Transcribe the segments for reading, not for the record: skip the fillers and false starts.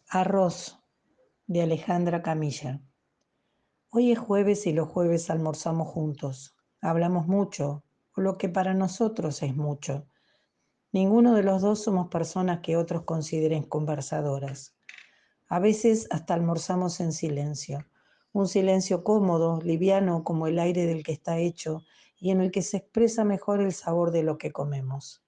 Arroz, de Alejandra Camilla. Hoy es jueves y los jueves almorzamos juntos. Hablamos mucho, o lo que para nosotros es mucho. Ninguno de los dos somos personas que otros consideren conversadoras. A veces hasta almorzamos en silencio. Un silencio cómodo, liviano como el aire del que está hecho y en el que se expresa mejor el sabor de lo que comemos.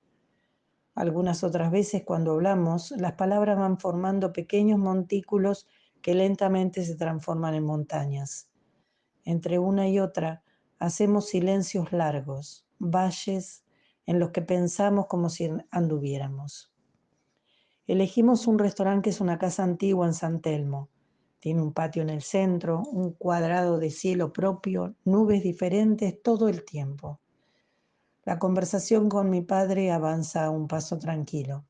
Algunas otras veces cuando hablamos, las palabras van formando pequeños montículos que lentamente se transforman en montañas. Entre una y otra hacemos silencios largos, valles en los que pensamos como si anduviéramos. Elegimos un restaurante que es una casa antigua en San Telmo. Tiene un patio en el centro, un cuadrado de cielo propio, nubes diferentes todo el tiempo. La conversación con mi padre avanza a un paso tranquilo.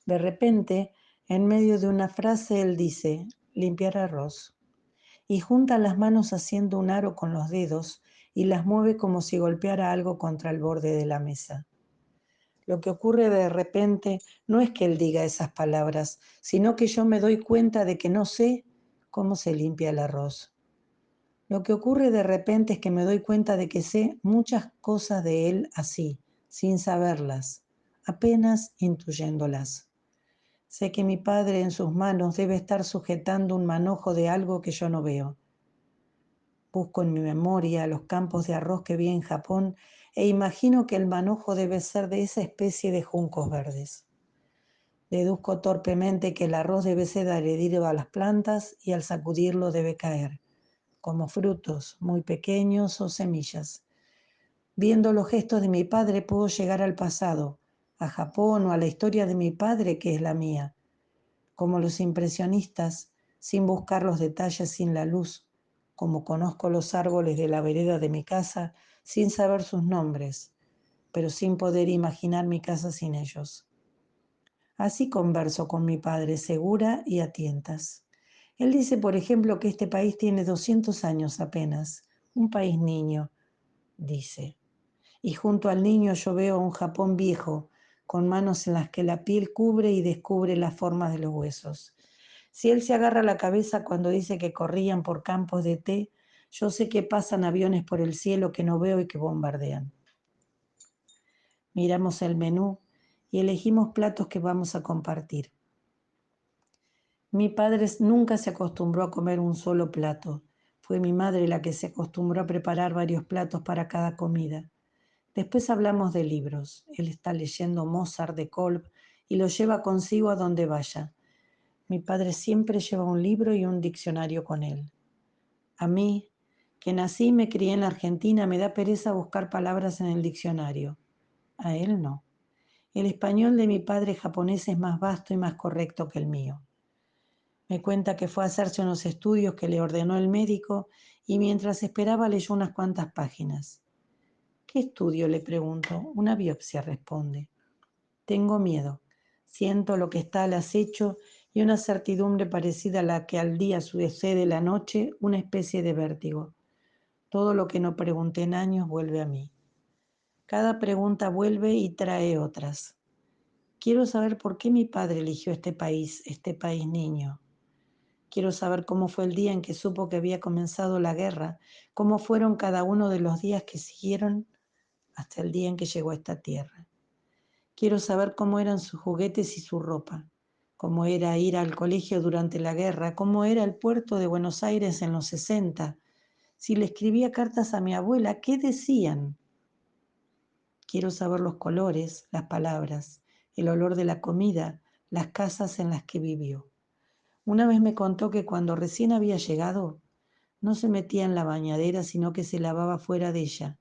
De repente, en medio de una frase, él dice, limpiar arroz, y junta las manos haciendo un aro con los dedos y las mueve como si golpeara algo contra el borde de la mesa. Lo que ocurre de repente no es que él diga esas palabras, sino que yo me doy cuenta de que no sé cómo se limpia el arroz. Lo que ocurre de repente es que me doy cuenta de que sé muchas cosas de él así, sin saberlas, apenas intuyéndolas. Sé que mi padre en sus manos debe estar sujetando un manojo de algo que yo no veo. Busco en mi memoria los campos de arroz que vi en Japón e imagino que el manojo debe ser de esa especie de juncos verdes. Deduzco torpemente que el arroz debe ser adherido a las plantas y al sacudirlo debe caer, como frutos muy pequeños o semillas. Viendo los gestos de mi padre puedo llegar al pasado, a Japón o a la historia de mi padre que es la mía. Como los impresionistas, sin buscar los detalles sin la luz, como conozco los árboles de la vereda de mi casa sin saber sus nombres, pero sin poder imaginar mi casa sin ellos. Así converso con mi padre, segura y a tientas. Él dice, por ejemplo, que este país tiene 200 años apenas, un país niño, dice. Y junto al niño yo veo un Japón viejo, con manos en las que la piel cubre y descubre las formas de los huesos. Si él se agarra la cabeza cuando dice que corrían por campos de té, yo sé que pasan aviones por el cielo que no veo y que bombardean. Miramos el menú y elegimos platos que vamos a compartir. Mi padre nunca se acostumbró a comer un solo plato. Fue mi madre la que se acostumbró a preparar varios platos para cada comida. Después hablamos de libros. Él está leyendo Mozart de Kolb y lo lleva consigo a donde vaya. Mi padre siempre lleva un libro y un diccionario con él. A mí, que nací y me crié en la Argentina, me da pereza buscar palabras en el diccionario. A él no. El español de mi padre japonés es más vasto y más correcto que el mío. Me cuenta que fue a hacerse unos estudios que le ordenó el médico y mientras esperaba leyó unas cuantas páginas. ¿Qué estudio?, le pregunto. Una biopsia, responde. Tengo miedo. Siento lo que está al acecho y una certidumbre parecida a la que al día sucede la noche, una especie de vértigo. Todo lo que no pregunté en años vuelve a mí. Cada pregunta vuelve y trae otras. Quiero saber por qué mi padre eligió este país niño. Quiero saber cómo fue el día en que supo que había comenzado la guerra, cómo fueron cada uno de los días que siguieron hasta el día en que llegó a esta tierra. Quiero saber cómo eran sus juguetes y su ropa, cómo era ir al colegio durante la guerra, cómo era el puerto de Buenos Aires en los 60. Si le escribía cartas a mi abuela, ¿qué decían? Quiero saber los colores, las palabras, el olor de la comida, las casas en las que vivió. Una vez me contó que cuando recién había llegado, no se metía en la bañadera, sino que se lavaba fuera de ella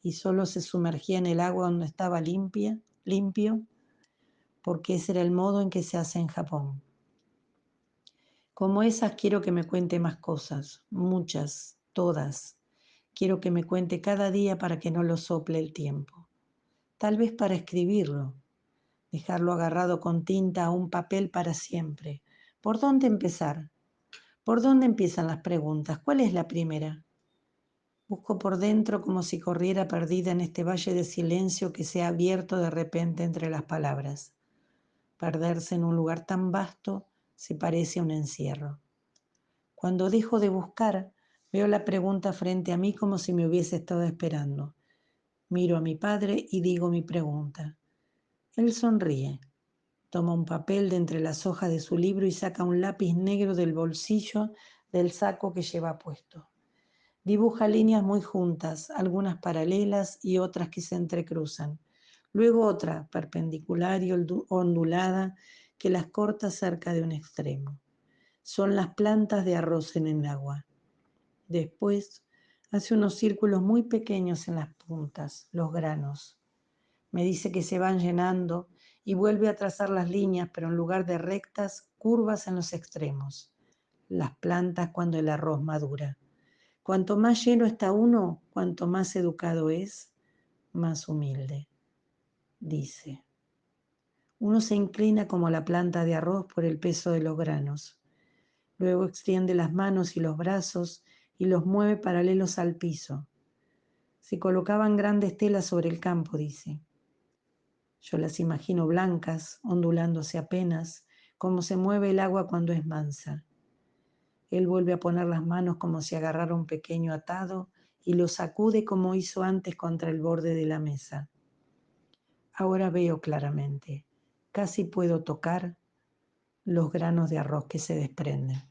y solo se sumergía en el agua donde estaba limpio, porque ese era el modo en que se hace en Japón. Como esas quiero que me cuente más cosas, muchas, todas. Quiero que me cuente cada día para que no lo sople el tiempo. Tal vez para escribirlo, dejarlo agarrado con tinta a un papel para siempre. ¿Por dónde empezar? ¿Por dónde empiezan las preguntas? ¿Cuál es la primera? Busco por dentro como si corriera perdida en este valle de silencio que se ha abierto de repente entre las palabras. Perderse en un lugar tan vasto Se parece a un encierro. Cuando dejo de buscar, veo la pregunta frente a mí como si me hubiese estado esperando. Miro a mi padre y digo mi pregunta. Él sonríe, toma un papel de entre las hojas de su libro y saca un lápiz negro del bolsillo del saco que lleva puesto. Dibuja líneas muy juntas, algunas paralelas y otras que se entrecruzan. Luego otra, perpendicular y ondulada, que las corta cerca de un extremo. Son las plantas de arroz en el agua. Después hace unos círculos muy pequeños en las puntas, los granos. Me dice que se van llenando y vuelve a trazar las líneas, pero en lugar de rectas, curvas en los extremos. Las plantas cuando el arroz madura. Cuanto más lleno está uno, cuanto más educado es, más humilde, dice. Uno se inclina como la planta de arroz por el peso de los granos. Luego extiende las manos y los brazos y los mueve paralelos al piso. Se colocaban grandes telas sobre el campo, dice. Yo las imagino blancas, ondulándose apenas, como se mueve el agua cuando es mansa. Él vuelve a poner las manos como si agarrara un pequeño atado y lo sacude como hizo antes contra el borde de la mesa. Ahora veo claramente, casi puedo tocar los granos de arroz que se desprenden.